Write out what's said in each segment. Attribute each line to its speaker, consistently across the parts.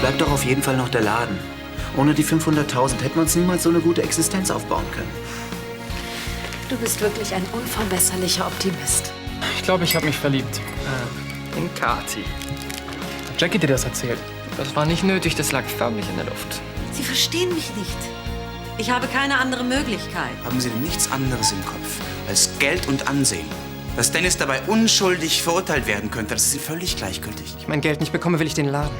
Speaker 1: bleibt doch auf jeden Fall noch der Laden. Ohne die 500.000 hätten wir uns niemals so eine gute Existenz aufbauen können.
Speaker 2: Du bist wirklich ein unverbesserlicher Optimist.
Speaker 3: Ich glaube, ich habe mich verliebt.
Speaker 4: In Kati.
Speaker 3: Hat Jackie dir das erzählt?
Speaker 4: Das war nicht nötig, das lag förmlich in der Luft.
Speaker 5: Sie verstehen mich nicht. Ich habe keine andere Möglichkeit.
Speaker 6: Haben Sie denn nichts anderes im Kopf als Geld und Ansehen? Dass Dennis dabei unschuldig verurteilt werden könnte, das ist Ihnen völlig gleichgültig.
Speaker 4: Wenn ich mein Geld nicht bekomme, will ich den Laden.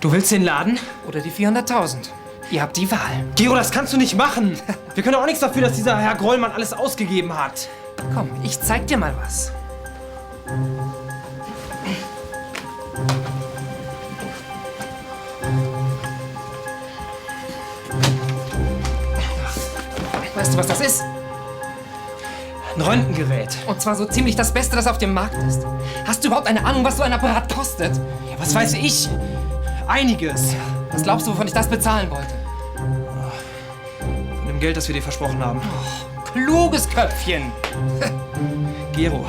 Speaker 7: Du willst den Laden?
Speaker 4: Oder die 400.000. Ihr habt die Wahl.
Speaker 7: Gero, das kannst du nicht machen. Wir können auch nichts dafür, dass dieser Herr Grollmann alles ausgegeben hat.
Speaker 4: Komm, ich zeig dir mal was. Weißt du, was das ist?
Speaker 7: Ein Röntgengerät.
Speaker 4: Und zwar so ziemlich das Beste, das auf dem Markt ist. Hast du überhaupt eine Ahnung, was so ein Apparat kostet?
Speaker 7: Ja, was weiß ich? Einiges.
Speaker 4: Was glaubst du, wovon ich das bezahlen wollte?
Speaker 7: Von dem Geld, das wir dir versprochen haben.
Speaker 4: Oh, kluges Köpfchen.
Speaker 7: Gero,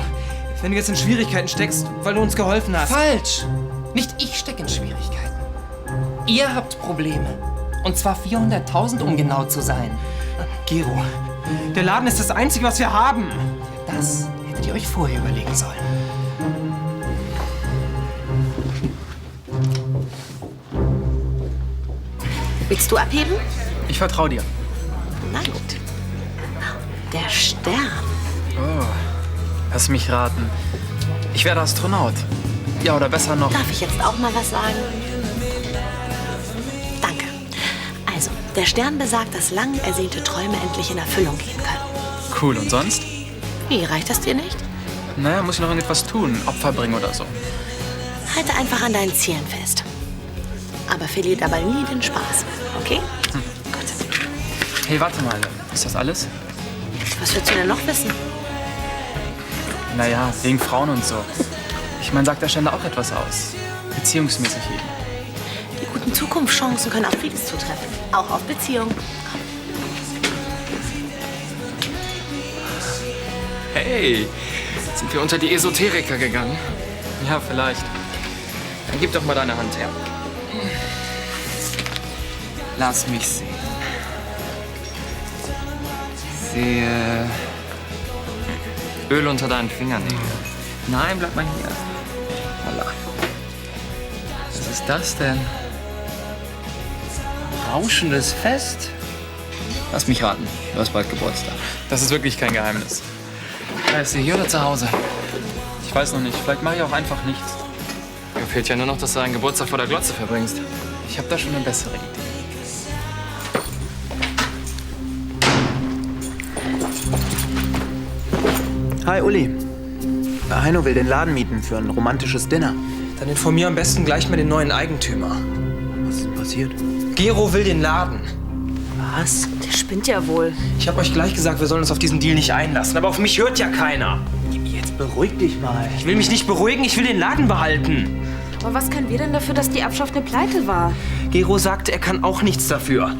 Speaker 7: wenn du jetzt in Schwierigkeiten steckst, weil du uns geholfen hast.
Speaker 4: Falsch. Nicht ich stecke in Schwierigkeiten. Ihr habt Probleme. Und zwar 400.000, um genau zu sein.
Speaker 7: Gero, der Laden ist das Einzige, was wir haben.
Speaker 4: Das hättet ihr euch vorher überlegen sollen.
Speaker 2: Willst du abheben?
Speaker 3: Ich vertraue dir.
Speaker 2: Na gut. Der Stern.
Speaker 3: Oh, lass mich raten. Ich werde Astronaut. Ja, oder besser noch...
Speaker 2: Darf ich jetzt auch mal was sagen? Danke. Also, der Stern besagt, dass lang ersehnte Träume endlich in Erfüllung gehen können.
Speaker 3: Cool, und sonst?
Speaker 2: Wie, reicht das dir nicht?
Speaker 3: Naja, muss ich noch irgendetwas tun. Opfer bringen oder so.
Speaker 2: Halte einfach an deinen Zielen fest. Aber verlier dabei nie den Spaß. Okay? Gut.
Speaker 3: Hey, warte mal. Ist das alles?
Speaker 2: Was willst du denn noch wissen?
Speaker 3: Naja, wegen Frauen und so. Ich meine, sagt der Stern auch etwas aus. Beziehungsmäßig eben.
Speaker 2: Die guten Zukunftschancen können auf vieles zutreffen. Auch auf Beziehungen. Komm.
Speaker 4: Hey, sind wir unter die Esoteriker gegangen?
Speaker 3: Ja, vielleicht.
Speaker 4: Dann gib doch mal deine Hand her.
Speaker 3: Lass mich sehen. Ich sehe...
Speaker 4: Öl unter deinen Fingernägeln.
Speaker 3: Nein, bleib mal hier. Voila. Was ist das denn? Rauschendes Fest? Lass mich raten, du hast bald Geburtstag. Das ist wirklich kein Geheimnis.
Speaker 4: Ist sie hier oder zu Hause?
Speaker 3: Ich weiß noch nicht, vielleicht mache ich auch einfach nichts.
Speaker 4: Mir fehlt ja nur noch, dass du deinen Geburtstag vor der Glotze verbringst.
Speaker 3: Ich habe da schon eine bessere Idee.
Speaker 1: Hi, Uli. Heino will den Laden mieten für ein romantisches Dinner.
Speaker 7: Dann informier am besten gleich mal den neuen Eigentümer.
Speaker 1: Was ist denn passiert?
Speaker 7: Gero will den Laden.
Speaker 1: Was?
Speaker 2: Der spinnt ja wohl.
Speaker 7: Ich habe euch gleich gesagt, wir sollen uns auf diesen Deal nicht einlassen. Aber auf mich hört ja keiner.
Speaker 1: Jetzt beruhig dich mal.
Speaker 7: Ich will mich nicht beruhigen, ich will den Laden behalten.
Speaker 2: Aber was können wir denn dafür, dass die Erbschaft eine Pleite war?
Speaker 7: Gero sagte, er kann auch nichts dafür.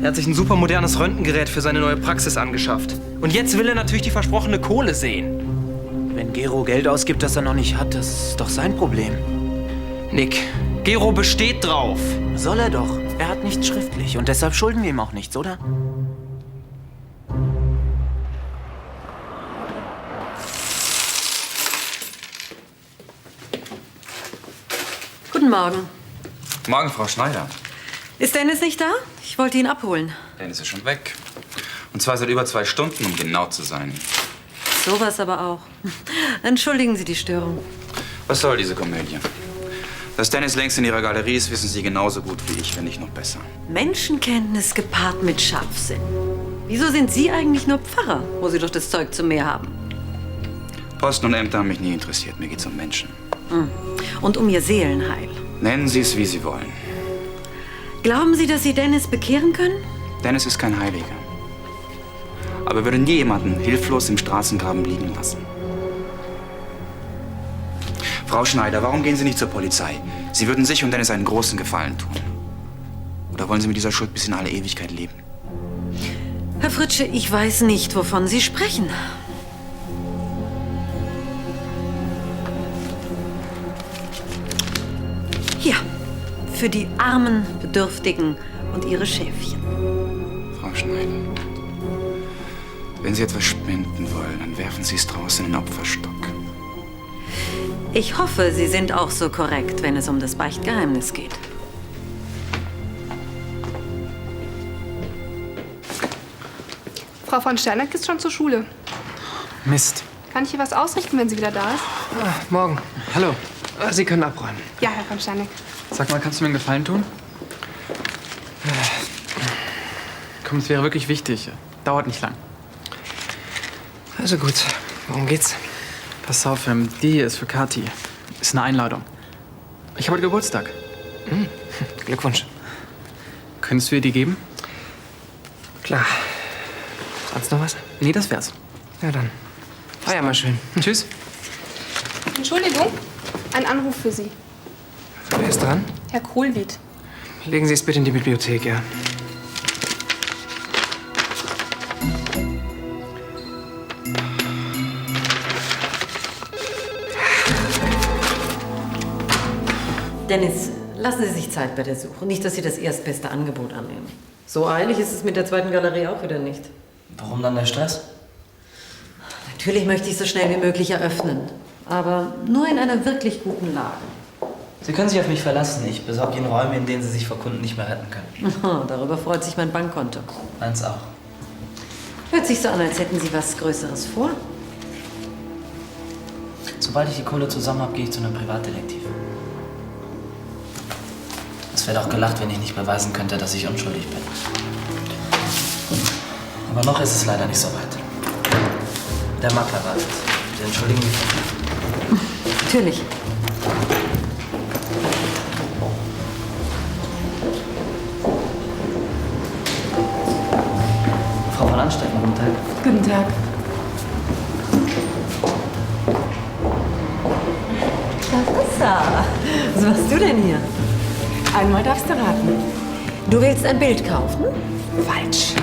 Speaker 7: Er hat sich ein super modernes Röntgengerät für seine neue Praxis angeschafft. Und jetzt will er natürlich die versprochene Kohle sehen.
Speaker 1: Wenn Gero Geld ausgibt, das er noch nicht hat, das ist doch sein Problem.
Speaker 7: Nick, Gero besteht drauf.
Speaker 1: Soll er doch. Er hat nichts schriftlich und deshalb schulden wir ihm auch nichts, oder?
Speaker 5: Guten Morgen.
Speaker 8: Morgen, Frau Schneider.
Speaker 5: Ist Dennis nicht da? Ich wollte ihn abholen.
Speaker 8: Dennis ist schon weg. Und zwar seit über 2 Stunden, um genau zu sein.
Speaker 5: Sowas aber auch. Entschuldigen Sie die Störung.
Speaker 8: Was soll diese Komödie? Dass Dennis längst in Ihrer Galerie ist, wissen Sie genauso gut wie ich, wenn nicht noch besser.
Speaker 5: Menschenkenntnis gepaart mit Scharfsinn. Wieso sind Sie eigentlich nur Pfarrer, wo Sie doch das Zeug zum Meer haben?
Speaker 8: Posten und Ämter haben mich nie interessiert. Mir geht's um Menschen.
Speaker 5: Und um Ihr Seelenheil.
Speaker 8: Nennen Sie es, wie Sie wollen.
Speaker 5: Glauben Sie, dass Sie Dennis bekehren können?
Speaker 8: Dennis ist kein Heiliger. Aber er würde nie jemanden hilflos im Straßengraben liegen lassen. Frau Schneider, warum gehen Sie nicht zur Polizei? Sie würden sich und Dennis einen großen Gefallen tun. Oder wollen Sie mit dieser Schuld bis in alle Ewigkeit leben?
Speaker 5: Herr Fritsche, ich weiß nicht, wovon Sie sprechen. Hier, für die Armen, Bedürftigen und ihre Schäfchen.
Speaker 8: Frau Schneider, wenn Sie etwas spenden wollen, dann werfen Sie es draußen in den Opferstock.
Speaker 5: Ich hoffe, Sie sind auch so korrekt, wenn es um das Beichtgeheimnis geht.
Speaker 9: Frau von Sterneck ist schon zur Schule.
Speaker 3: Mist.
Speaker 9: Kann ich hier was ausrichten, wenn sie wieder da ist?
Speaker 7: Morgen.
Speaker 3: Hallo.
Speaker 7: Sie können abräumen.
Speaker 9: Ja, Herr von Sterneck.
Speaker 3: Sag mal, kannst du mir einen Gefallen tun? Komm, es wäre wirklich wichtig. Dauert nicht lang.
Speaker 7: Also gut. Worum geht's?
Speaker 3: Pass auf, die hier ist für Kathi. Ist eine Einladung. Ich habe heute Geburtstag.
Speaker 7: Glückwunsch.
Speaker 3: Könntest du ihr die geben?
Speaker 7: Klar. Sonst noch was?
Speaker 3: Nee, das wär's.
Speaker 7: Ja, dann. Feier mal schön.
Speaker 3: Tschüss.
Speaker 9: Entschuldigung, ein Anruf für Sie.
Speaker 7: Wer ist dran?
Speaker 9: Herr Kohlwied.
Speaker 7: Legen Sie es bitte in die Bibliothek, ja.
Speaker 5: Dennis, lassen Sie sich Zeit bei der Suche. Nicht, dass Sie das erstbeste Angebot annehmen. So eilig ist es mit der zweiten Galerie auch wieder nicht.
Speaker 10: Warum dann der Stress?
Speaker 5: Natürlich möchte ich so schnell wie möglich eröffnen. Aber nur in einer wirklich guten Lage.
Speaker 10: Sie können sich auf mich verlassen. Ich besorge Ihnen Räume, in denen Sie sich vor Kunden nicht mehr retten können.
Speaker 5: Aha, darüber freut sich mein Bankkonto.
Speaker 10: Meins auch.
Speaker 5: Hört sich so an, als hätten Sie was Größeres vor.
Speaker 10: Sobald ich die Kohle zusammen habe, gehe ich zu einem Privatdetektiv. Es wird auch gelacht, wenn ich nicht beweisen könnte, dass ich unschuldig bin. Aber noch ist es leider nicht so weit. Der Makler wartet. Sie entschuldigen mich.
Speaker 5: Natürlich.
Speaker 10: Frau von Anstetten, guten Tag.
Speaker 11: Guten Tag.
Speaker 5: Larissa, was machst du denn hier?
Speaker 11: Einmal darfst du raten.
Speaker 5: Du willst ein Bild kaufen?
Speaker 11: Falsch.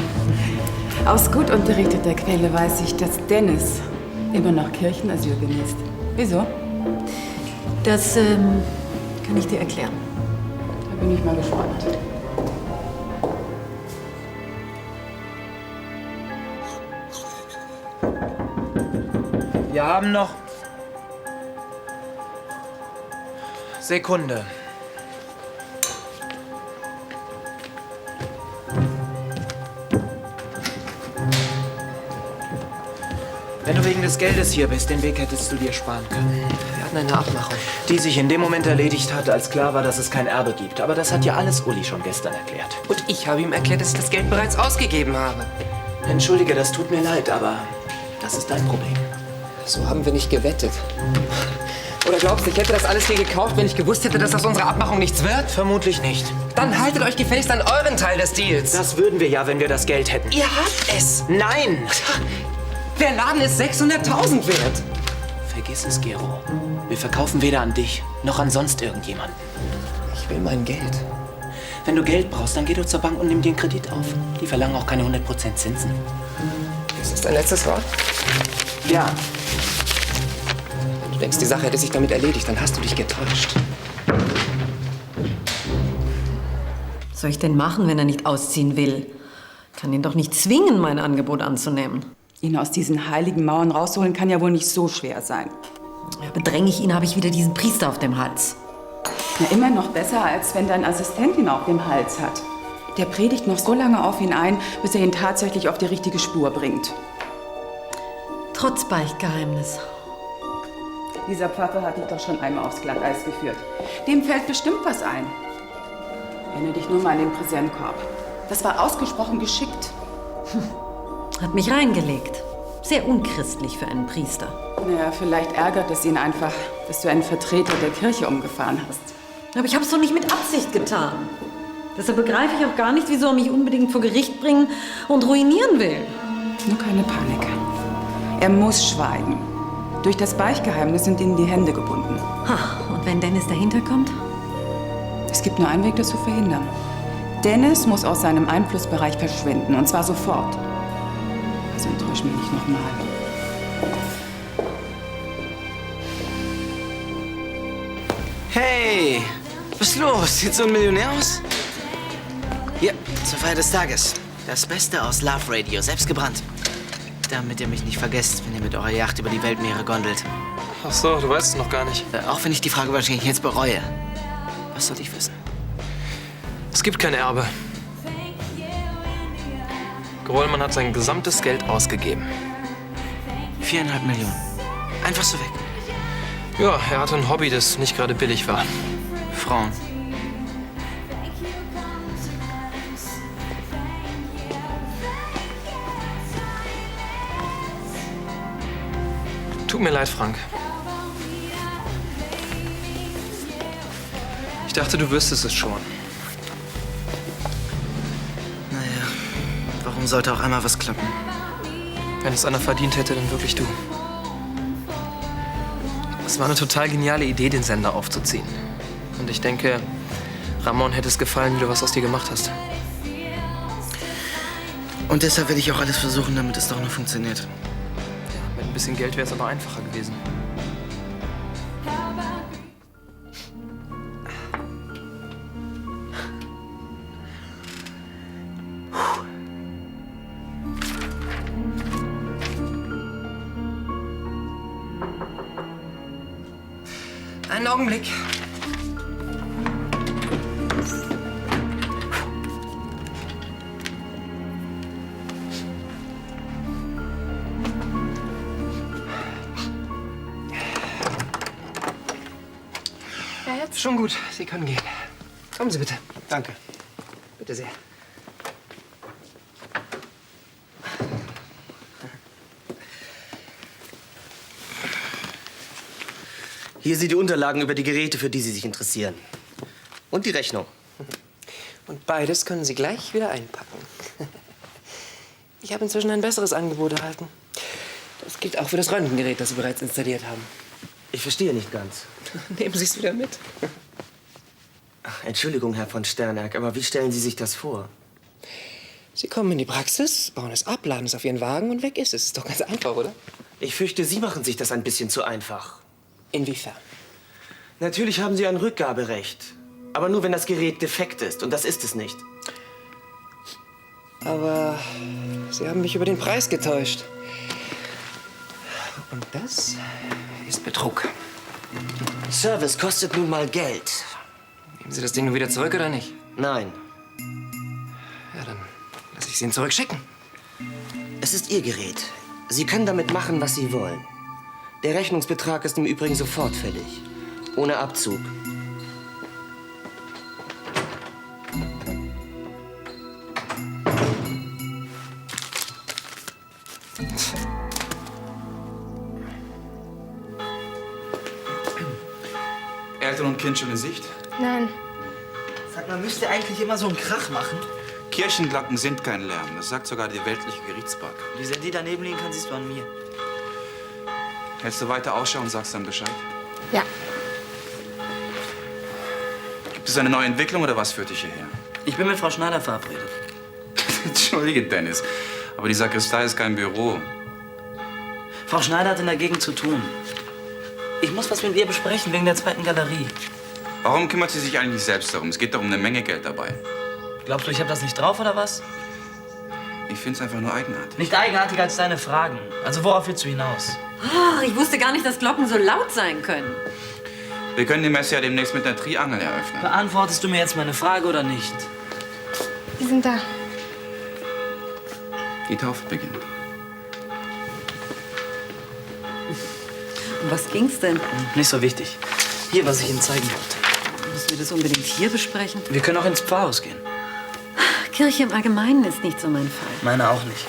Speaker 11: Aus gut unterrichteter Quelle weiß ich, dass Dennis immer noch Kirchenasyl genießt. Wieso?
Speaker 5: Das kann ich dir erklären.
Speaker 11: Da bin ich mal gespannt.
Speaker 7: Wir haben noch... Sekunde.
Speaker 12: Wenn du wegen des Geldes hier bist, den Weg hättest du dir sparen können.
Speaker 7: Wir hatten eine Abmachung.
Speaker 12: Die sich in dem Moment erledigt hat, als klar war, dass es kein Erbe gibt. Aber das hat ja alles Uli schon gestern erklärt.
Speaker 7: Und ich habe ihm erklärt, dass ich das Geld bereits ausgegeben habe.
Speaker 12: Entschuldige, das tut mir leid, aber das ist dein Problem.
Speaker 7: So haben wir nicht gewettet. Oder glaubst du, ich hätte das alles hier gekauft, wenn ich gewusst hätte, dass aus unserer Abmachung nichts wird?
Speaker 12: Vermutlich nicht.
Speaker 7: Dann haltet euch gefälligst an euren Teil des Deals.
Speaker 12: Das würden wir ja, wenn wir das Geld hätten.
Speaker 7: Ihr habt es.
Speaker 12: Nein!
Speaker 7: Der Laden ist 600.000 wert.
Speaker 12: Vergiss es, Gero. Wir verkaufen weder an dich, noch an sonst irgendjemanden.
Speaker 7: Ich will mein Geld.
Speaker 12: Wenn du Geld brauchst, dann geh du zur Bank und nimm dir einen Kredit auf. Die verlangen auch keine 100% Zinsen.
Speaker 7: Ist das dein letztes Wort?
Speaker 12: Ja.
Speaker 7: Wenn du denkst, die Sache hätte sich damit erledigt, dann hast du dich getäuscht.
Speaker 5: Was soll ich denn machen, wenn er nicht ausziehen will? Ich kann ihn doch nicht zwingen, mein Angebot anzunehmen.
Speaker 11: Ihn aus diesen heiligen Mauern rauszuholen, kann ja wohl nicht so schwer sein.
Speaker 5: Ja, bedränge ich ihn, habe ich wieder diesen Priester auf dem Hals.
Speaker 11: Na, immer noch besser, als wenn dein Assistent ihn auf dem Hals hat. Der predigt noch so lange auf ihn ein, bis er ihn tatsächlich auf die richtige Spur bringt.
Speaker 5: Trotz Beichtgeheimnis.
Speaker 11: Dieser Pfaffe hat dich doch schon einmal aufs Glatteis geführt. Dem fällt bestimmt was ein. Erinnere dich nur mal an den Präsentkorb. Das war ausgesprochen geschickt.
Speaker 5: Hat mich reingelegt. Sehr unchristlich für einen Priester.
Speaker 11: Naja, vielleicht ärgert es ihn einfach, dass du einen Vertreter der Kirche umgefahren hast.
Speaker 5: Aber ich habe es doch nicht mit Absicht getan. Deshalb begreife ich auch gar nicht, wieso er mich unbedingt vor Gericht bringen und ruinieren will.
Speaker 11: Nur keine Panik. Er muss schweigen. Durch das Beichtgeheimnis sind ihnen die Hände gebunden.
Speaker 5: Und wenn Dennis dahinter kommt?
Speaker 11: Es gibt nur einen Weg, das zu verhindern. Dennis muss aus seinem Einflussbereich verschwinden, und zwar sofort. Also enttäusch mich nicht nochmal.
Speaker 10: Hey, was ist los? Sieht so ein Millionär aus? Hier, zur Feier des Tages. Das Beste aus Love Radio, selbst gebrannt. Damit ihr mich nicht vergesst, wenn ihr mit eurer Yacht über die Weltmeere gondelt.
Speaker 7: Ach so, du weißt es noch gar nicht.
Speaker 10: Auch wenn ich die Frage wahrscheinlich jetzt bereue. Was sollte ich wissen?
Speaker 7: Es gibt kein Erbe. Grollmann hat sein gesamtes Geld ausgegeben.
Speaker 10: 4,5 Millionen. Einfach so weg.
Speaker 7: Ja, er hatte ein Hobby, das nicht gerade billig war.
Speaker 10: Frauen.
Speaker 7: Tut mir leid, Frank. Ich dachte, du wüsstest es schon.
Speaker 10: Naja, warum sollte auch einmal was klappen?
Speaker 7: Wenn es einer verdient hätte, dann wirklich du. Es war eine total geniale Idee, den Sender aufzuziehen. Und ich denke, Ramon hätte es gefallen, wie du was aus dir gemacht hast.
Speaker 10: Und deshalb werde ich auch alles versuchen, damit es doch noch funktioniert.
Speaker 7: Ja, mit ein bisschen Geld wäre es aber einfacher gewesen.
Speaker 4: Einen Augenblick.
Speaker 9: Ja, jetzt?
Speaker 4: Schon gut, Sie können gehen. Kommen Sie bitte.
Speaker 12: Danke.
Speaker 4: Bitte sehr.
Speaker 12: Hier sind die Unterlagen über die Geräte, für die Sie sich interessieren. Und die Rechnung.
Speaker 4: Und beides können Sie gleich wieder einpacken. Ich habe inzwischen ein besseres Angebot erhalten. Das gilt auch für das Röntgengerät, das Sie bereits installiert haben.
Speaker 12: Ich verstehe nicht ganz.
Speaker 4: Nehmen Sie es wieder mit.
Speaker 12: Entschuldigung, Herr von Sternack, aber wie stellen Sie sich das vor?
Speaker 4: Sie kommen in die Praxis, bauen es ab, laden es auf Ihren Wagen und weg ist es. Ist doch ganz einfach, oder?
Speaker 12: Ich fürchte, Sie machen sich das ein bisschen zu einfach.
Speaker 4: Inwiefern?
Speaker 12: Natürlich haben Sie ein Rückgaberecht. Aber nur, wenn das Gerät defekt ist. Und das ist es nicht.
Speaker 4: Aber Sie haben mich über den Preis getäuscht. Und das ist Betrug.
Speaker 12: Service kostet nun mal Geld.
Speaker 4: Geben Sie das Ding nur wieder zurück oder nicht?
Speaker 12: Nein.
Speaker 4: Ja, dann lasse ich Sie ihn zurückschicken.
Speaker 12: Es ist Ihr Gerät. Sie können damit machen, was Sie wollen. Der Rechnungsbetrag ist im Übrigen sofort fällig. Ohne Abzug.
Speaker 6: Eltern und Kind schon in Sicht?
Speaker 9: Nein.
Speaker 10: Sag mal, müsst ihr eigentlich immer so einen Krach machen?
Speaker 6: Kirchenglocken sind kein Lärm. Das sagt sogar die weltliche Gerichtsbarke.
Speaker 10: Wie sehr die daneben liegen kann, siehst du an mir.
Speaker 6: Hältst du weiter Ausschau und sagst dann Bescheid?
Speaker 9: Ja.
Speaker 6: Gibt es eine neue Entwicklung oder was führt dich hierher?
Speaker 10: Ich bin mit Frau Schneider verabredet.
Speaker 6: Entschuldige, Dennis, aber die Sakristei ist kein Büro.
Speaker 10: Frau Schneider hat in der Gegend zu tun. Ich muss was mit ihr besprechen, wegen der zweiten Galerie.
Speaker 6: Warum kümmert sie sich eigentlich nicht selbst darum? Es geht doch um eine Menge Geld dabei.
Speaker 10: Glaubst du, ich habe das nicht drauf, oder was?
Speaker 6: Ich finde es einfach nur eigenartig.
Speaker 10: Nicht eigenartiger als deine Fragen. Also worauf willst du hinaus?
Speaker 5: Ach, ich wusste gar nicht, dass Glocken so laut sein können.
Speaker 6: Wir können die Messe ja demnächst mit einer Triangel eröffnen.
Speaker 10: Beantwortest du mir jetzt meine Frage oder nicht?
Speaker 9: Die sind da.
Speaker 6: Die Taufe beginnt.
Speaker 5: Um was ging's denn?
Speaker 10: Nicht so wichtig. Hier, was ich Ihnen zeigen wollte.
Speaker 5: Müssen wir das unbedingt hier besprechen?
Speaker 10: Wir können auch ins Pfarrhaus gehen.
Speaker 5: Kirche im Allgemeinen ist nicht so mein Fall.
Speaker 10: Meine auch nicht.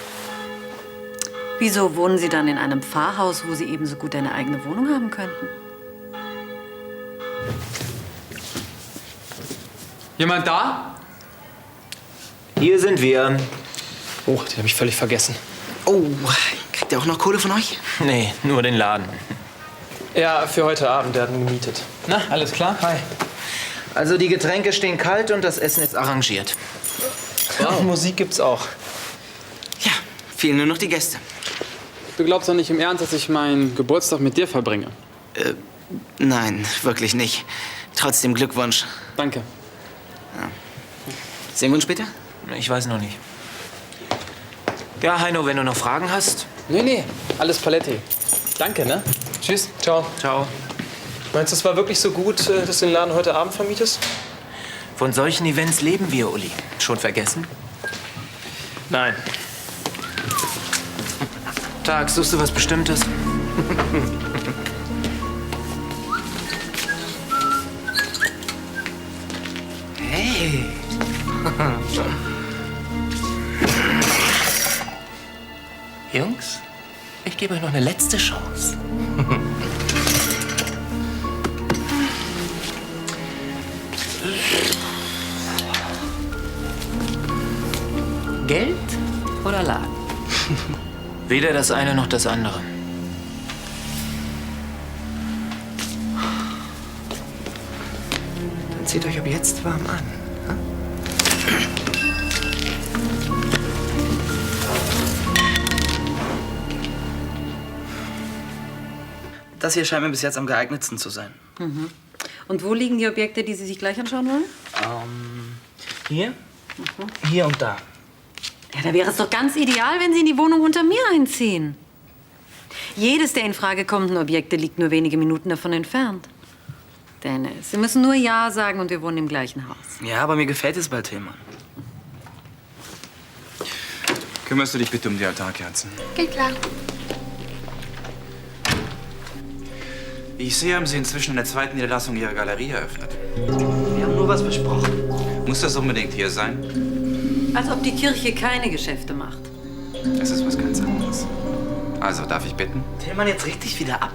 Speaker 5: Wieso wohnen Sie dann in einem Pfarrhaus, wo Sie ebenso gut eine eigene Wohnung haben könnten?
Speaker 3: Jemand da?
Speaker 1: Hier sind wir.
Speaker 7: Oh, den habe ich völlig vergessen.
Speaker 10: Oh, kriegt ihr auch noch Kohle von euch?
Speaker 1: Nee, nur den Laden.
Speaker 7: Ja, für heute Abend, der hat ihn gemietet.
Speaker 3: Na, alles klar?
Speaker 7: Hi.
Speaker 1: Also die Getränke stehen kalt und das Essen ist arrangiert.
Speaker 7: Wow. Musik gibt's auch.
Speaker 10: Ja, fehlen nur noch die Gäste.
Speaker 3: Du glaubst doch nicht im Ernst, dass ich meinen Geburtstag mit dir verbringe?
Speaker 10: Nein, wirklich nicht. Trotzdem Glückwunsch.
Speaker 3: Danke.
Speaker 10: Ja. Sehen wir uns später?
Speaker 1: Ich weiß noch nicht. Ja, Heino, wenn du noch Fragen hast.
Speaker 7: Nee, alles Paletti. Danke, ne? Tschüss. Ciao.
Speaker 1: Ciao.
Speaker 7: Meinst du, es war wirklich so gut, dass du den Laden heute Abend vermietest?
Speaker 1: Von solchen Events leben wir, Uli. Schon vergessen?
Speaker 7: Nein.
Speaker 1: Tag, suchst du was Bestimmtes?
Speaker 10: Hey.
Speaker 4: Jungs, ich gebe euch noch eine letzte Chance. Geld oder Laden?
Speaker 1: Weder das eine noch das andere.
Speaker 4: Dann zieht euch ab jetzt warm an.
Speaker 10: Das hier scheint mir bis jetzt am geeignetsten zu sein.
Speaker 5: Mhm. Und wo liegen die Objekte, die Sie sich gleich anschauen wollen?
Speaker 10: Hier, hier und da.
Speaker 5: Ja, da wäre es doch ganz ideal, wenn Sie in die Wohnung unter mir einziehen. Jedes der in Frage kommenden Objekte liegt nur wenige Minuten davon entfernt. Dennis, Sie müssen nur Ja sagen und wir wohnen im gleichen Haus.
Speaker 10: Ja, aber mir gefällt es bald, Tillmann.
Speaker 8: Kümmerst du dich bitte um die Altarkerzen?
Speaker 9: Geht klar.
Speaker 8: Wie ich sehe, haben Sie inzwischen in der zweiten Niederlassung Ihre Galerie eröffnet.
Speaker 10: Wir haben nur was besprochen.
Speaker 8: Muss das unbedingt hier sein?
Speaker 5: Als ob die Kirche keine Geschäfte macht.
Speaker 8: Das ist was ganz anderes. Also, darf ich bitten?
Speaker 10: Tillmann, jetzt reg dich wieder ab.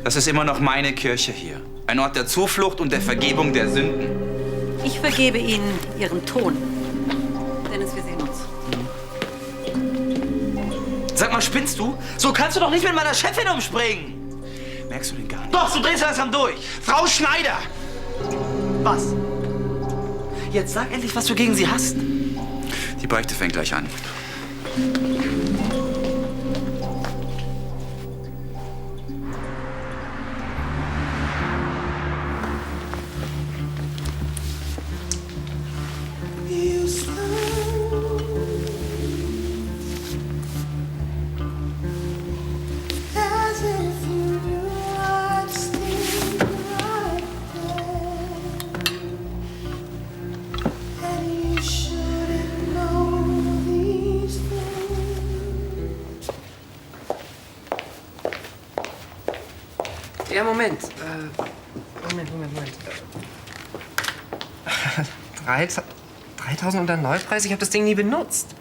Speaker 8: Das ist immer noch meine Kirche hier. Ein Ort der Zuflucht und der Vergebung der Sünden.
Speaker 5: Ich vergebe Ihnen Ihren Ton. Dennis, wir sehen uns.
Speaker 10: Sag mal, spinnst du? So kannst du doch nicht mit meiner Chefin umspringen.
Speaker 8: Merkst du den gar nicht?
Speaker 10: Doch, du drehst langsam durch.
Speaker 8: Frau Schneider!
Speaker 10: Was? Jetzt sag endlich, was du gegen sie hast.
Speaker 8: Die Beichte fängt gleich an.
Speaker 4: Ja, Moment. Moment. 3.000 und dann Neupreis? Ich habe das Ding nie benutzt.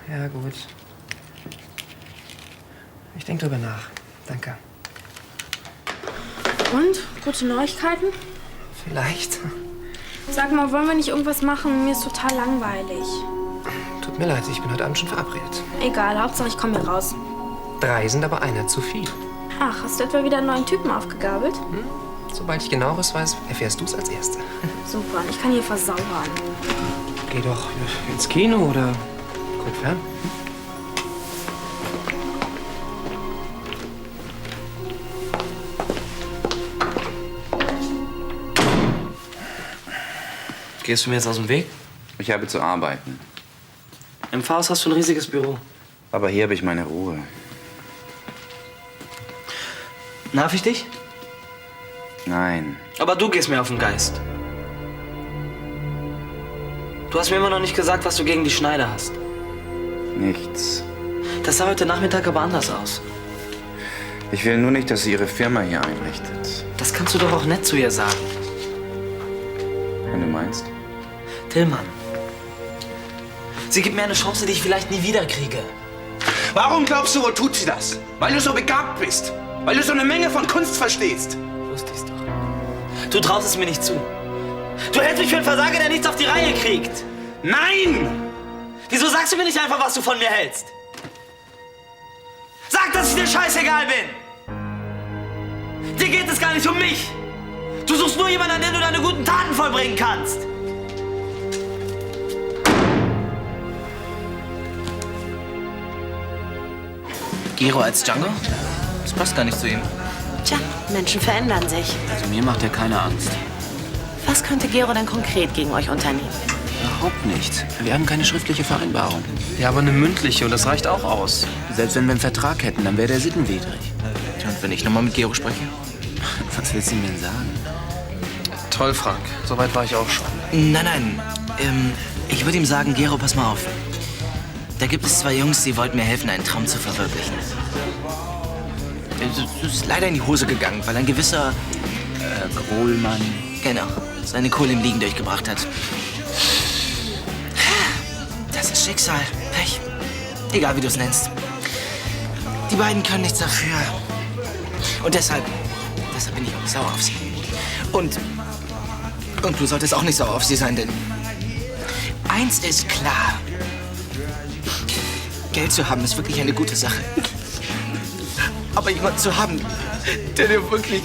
Speaker 4: Ja, gut. Ich denke drüber nach. Danke.
Speaker 9: Und? Gute Neuigkeiten?
Speaker 4: Vielleicht.
Speaker 9: Sag mal, wollen wir nicht irgendwas machen? Mir ist total langweilig.
Speaker 4: Tut mir leid, ich bin heute Abend schon verabredet.
Speaker 9: Egal, Hauptsache ich komme hier raus.
Speaker 4: 3 sind aber einer zu viel.
Speaker 9: Ach, hast du etwa wieder einen neuen Typen aufgegabelt?
Speaker 4: Sobald ich Genaueres weiß, erfährst du es als Erste.
Speaker 9: Super, ich kann hier versauern.
Speaker 4: Geh doch ins Kino oder guck fern.
Speaker 10: Gehst du mir jetzt aus dem Weg?
Speaker 8: Ich habe zu arbeiten.
Speaker 10: Im Pfarrhaus hast du ein riesiges Büro.
Speaker 8: Aber hier habe ich meine Ruhe.
Speaker 10: Nerv ich dich?
Speaker 8: Nein.
Speaker 10: Aber du gehst mir auf den Geist. Du hast mir immer noch nicht gesagt, was du gegen die Schneider hast.
Speaker 8: Nichts.
Speaker 10: Das sah heute Nachmittag aber anders aus.
Speaker 8: Ich will nur nicht, dass sie ihre Firma hier einrichtet.
Speaker 10: Das kannst du doch auch nett zu ihr sagen.
Speaker 8: Wenn du meinst.
Speaker 10: Tillmann. Sie gibt mir eine Chance, die ich vielleicht nie wieder kriege.
Speaker 8: Warum glaubst du wohl, tut sie das? Weil du so begabt bist. Weil du so eine Menge von Kunst verstehst.
Speaker 10: Wusste ich's doch. Du traust es mir nicht zu. Du hältst mich für einen Versager, der nichts auf die Reihe kriegt.
Speaker 8: Nein!
Speaker 10: Wieso sagst du mir nicht einfach, was du von mir hältst? Sag, dass ich dir scheißegal bin! Dir geht es gar nicht um mich! Du suchst nur jemanden, an dem du deine guten Taten vollbringen kannst!
Speaker 12: Gero als Django? Das passt gar nicht zu ihm.
Speaker 2: Tja, Menschen verändern sich.
Speaker 1: Also mir macht er keine Angst.
Speaker 2: Was könnte Gero denn konkret gegen euch unternehmen?
Speaker 1: Überhaupt nichts. Wir haben keine schriftliche Vereinbarung.
Speaker 7: Ja, aber eine mündliche und das reicht auch aus.
Speaker 1: Selbst wenn wir einen Vertrag hätten, dann wäre der sittenwidrig.
Speaker 12: Tja, und wenn ich nochmal mit Gero spreche?
Speaker 1: Was willst du ihm denn sagen?
Speaker 7: Toll, Frank. Soweit war ich auch schon.
Speaker 12: Nein. Ich würde ihm sagen, Gero, pass mal auf. Da gibt es 2 Jungs, die wollten mir helfen, einen Traum zu verwirklichen. Es ist leider in die Hose gegangen, weil ein gewisser
Speaker 1: Grohlmann.
Speaker 12: Genau, seine Kohle im Liegen durchgebracht hat. Das ist Schicksal, Pech. Egal, wie du es nennst. Die beiden können nichts dafür. Und deshalb bin ich auch sauer auf sie. Und du solltest auch nicht sauer auf sie sein, denn eins ist klar. Geld zu haben ist wirklich eine gute Sache. Aber jemanden zu haben, der dir wirklich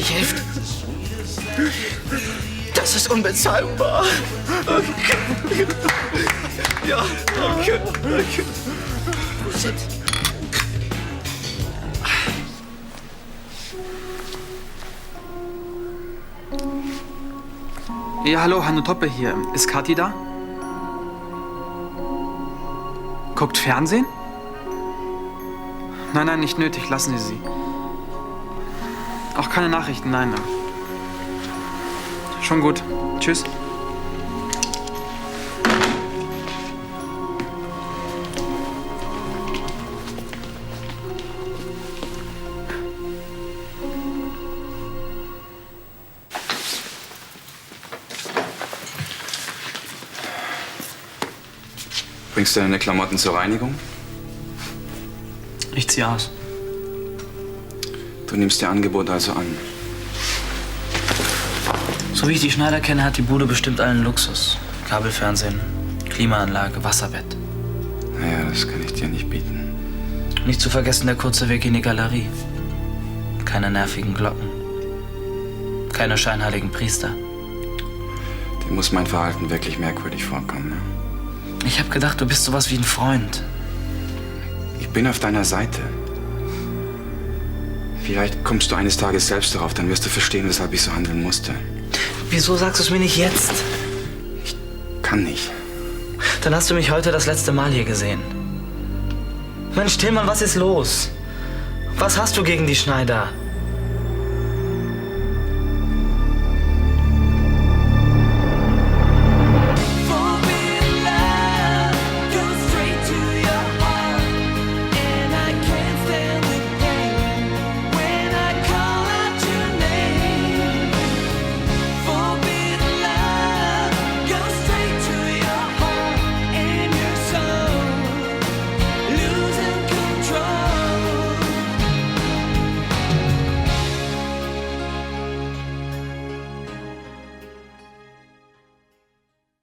Speaker 12: hilft, das ist unbezahlbar. Ja, danke. Shit.
Speaker 3: Ja, hallo, Hanno Toppe hier. Ist Kathi da? Guckt Fernsehen? Nein, nicht nötig. Lassen Sie sie. Auch keine Nachrichten, nein. Schon gut. Tschüss.
Speaker 8: Bringst du deine Klamotten zur Reinigung?
Speaker 3: Ich zieh aus.
Speaker 8: Du nimmst ihr Angebot also an.
Speaker 10: So wie ich die Schneider kenne, hat die Bude bestimmt allen Luxus. Kabelfernsehen, Klimaanlage, Wasserbett.
Speaker 8: Naja, das kann ich dir nicht bieten.
Speaker 10: Nicht zu vergessen der kurze Weg in die Galerie. Keine nervigen Glocken. Keine scheinheiligen Priester.
Speaker 8: Dir muss mein Verhalten wirklich merkwürdig vorkommen. Ne?
Speaker 10: Ich hab gedacht, du bist sowas wie ein Freund.
Speaker 8: Ich bin auf deiner Seite. Vielleicht kommst du eines Tages selbst darauf, dann wirst du verstehen, weshalb ich so handeln musste.
Speaker 10: Wieso sagst du es mir nicht jetzt?
Speaker 8: Ich kann nicht.
Speaker 10: Dann hast du mich heute das letzte Mal hier gesehen. Mensch, Tillmann, was ist los? Was hast du gegen die Schneider?